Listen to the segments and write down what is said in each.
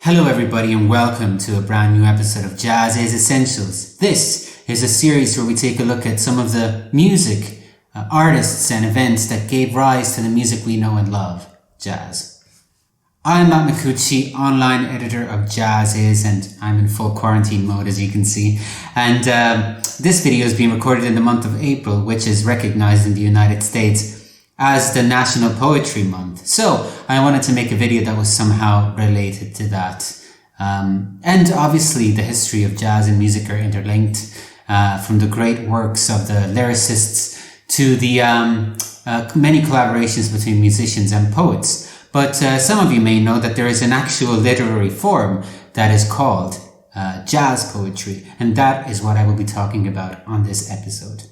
Hello everybody and welcome to a brand new episode of JAZZIZ Essentials. This is a series where we take a look at some of the music, artists and events that gave rise to the music we know and love, jazz. I'm Matt Micucci, online editor of JAZZIZ, and I'm in full quarantine mode as you can see. And this video is being recorded in the month of April, which is recognized in the United States as the National Poetry Month. So I wanted to make a video that was somehow related to that. And obviously the history of jazz and music are interlinked, from the great works of the lyricists to the many collaborations between musicians and poets. But some of you may know that there is an actual literary form that is called jazz poetry, and that is what I will be talking about on this episode.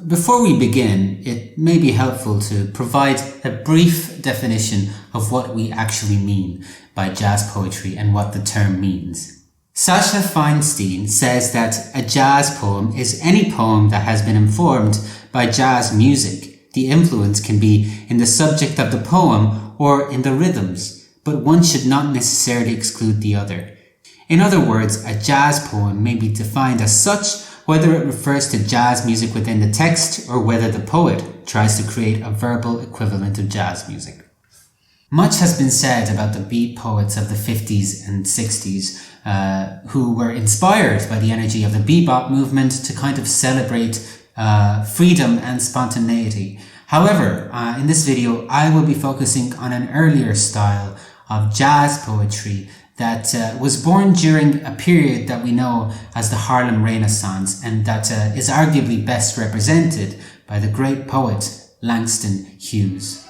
Before we begin, it may be helpful to provide a brief definition of what we actually mean by jazz poetry and what the term means. Sasha Feinstein says that a jazz poem is any poem that has been informed by jazz music. The influence can be in the subject of the poem or in the rhythms, but one should not necessarily exclude the other. In other words, a jazz poem may be defined as such whether it refers to jazz music within the text or whether the poet tries to create a verbal equivalent of jazz music. Much has been said about the beat poets of the 50s and 60s who were inspired by the energy of the bebop movement to kind of celebrate freedom and spontaneity. However, in this video, I will be focusing on an earlier style of jazz poetry that was born during a period that we know as the Harlem Renaissance, and that is arguably best represented by the great poet Langston Hughes.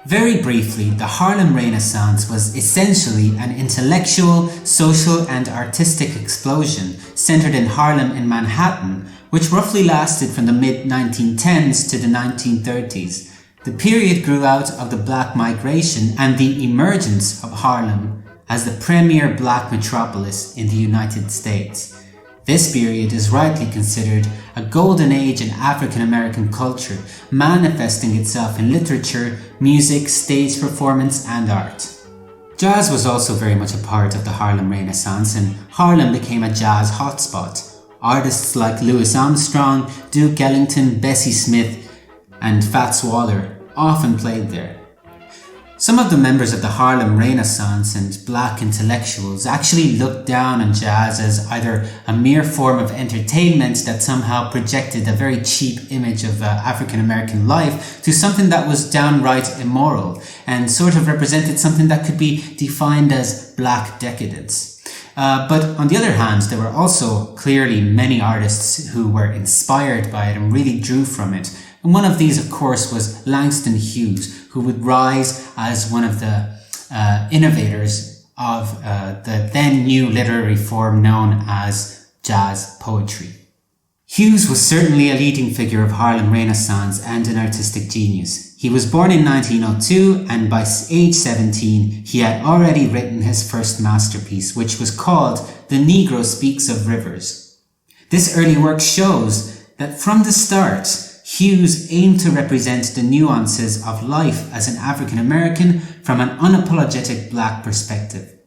Very briefly, the Harlem Renaissance was essentially an intellectual, social and artistic explosion centered in Harlem in Manhattan, which roughly lasted from the mid-1910s to the 1930s. The period grew out of the black migration and the emergence of Harlem as the premier black metropolis in the United States. This period is rightly considered a golden age in African American culture, manifesting itself in literature, music, stage performance and art. Jazz was also very much a part of the Harlem Renaissance, and Harlem became a jazz hotspot. Artists like Louis Armstrong, Duke Ellington, Bessie Smith and Fats Waller often played there. Some of the members of the Harlem Renaissance and black intellectuals actually looked down on jazz as either a mere form of entertainment that somehow projected a very cheap image of African American life to something that was downright immoral and sort of represented something that could be defined as black decadence. But on the other hand, there were also clearly many artists who were inspired by it and really drew from it. And one of these, of course, was Langston Hughes, who would rise as one of the innovators of the then new literary form known as jazz poetry. Hughes was certainly a leading figure of Harlem Renaissance and an artistic genius. He was born in 1902, and by age 17, he had already written his first masterpiece, which was called The Negro Speaks of Rivers. This early work shows that from the start, Hughes aimed to represent the nuances of life as an African American from an unapologetic black perspective.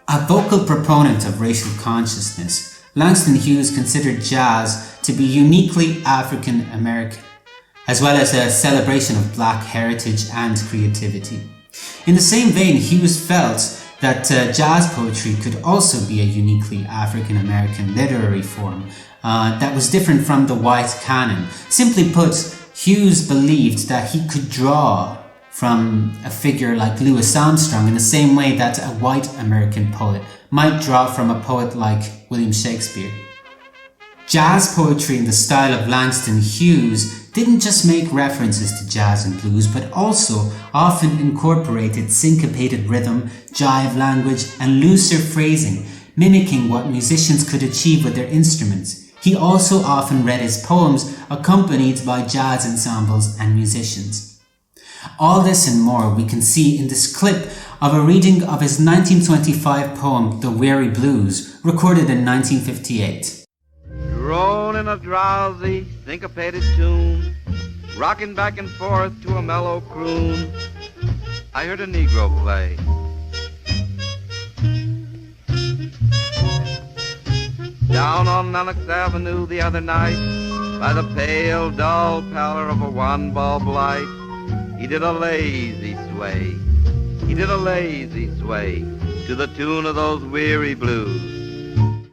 A vocal proponent of racial consciousness, Langston Hughes considered jazz to be uniquely African American, as well as a celebration of black heritage and creativity. In the same vein, Hughes felt that jazz poetry could also be a uniquely African American literary form that was different from the white canon. Simply put, Hughes believed that he could draw from a figure like Louis Armstrong in the same way that a white American poet might draw from a poet like William Shakespeare. Jazz poetry in the style of Langston Hughes didn't just make references to jazz and blues, but also often incorporated syncopated rhythm, jive language and looser phrasing, mimicking what musicians could achieve with their instruments. He also often read his poems accompanied by jazz ensembles and musicians. All this and more we can see in this clip of a reading of his 1925 poem The Weary Blues, recorded in 1958. Roll in a drowsy, syncopated tune, rocking back and forth to a mellow croon, I heard a Negro play. on Onyx Avenue the other night, by the pale, dull pallor of a one-bulb light, he did a lazy sway. He did a lazy sway to the tune of those weary blues.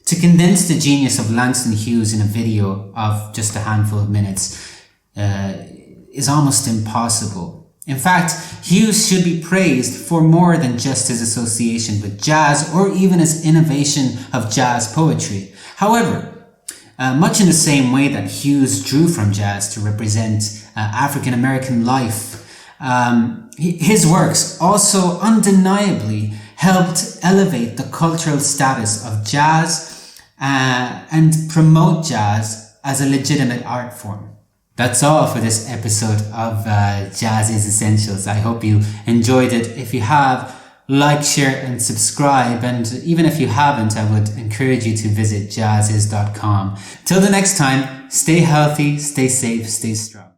To condense the genius of Langston Hughes in a video of just a handful of minutes is almost impossible. In fact, Hughes should be praised for more than just his association with jazz or even his innovation of jazz poetry. However, much in the same way that Hughes drew from jazz to represent African American life, his works also undeniably helped elevate the cultural status of jazz and promote jazz as a legitimate art form. That's all for this episode of JAZZIZ Essentials. I hope you enjoyed it. If you have, like, share and subscribe. And even if you haven't, I would encourage you to visit jazziz.com. Till the next time, stay healthy, stay safe, stay strong.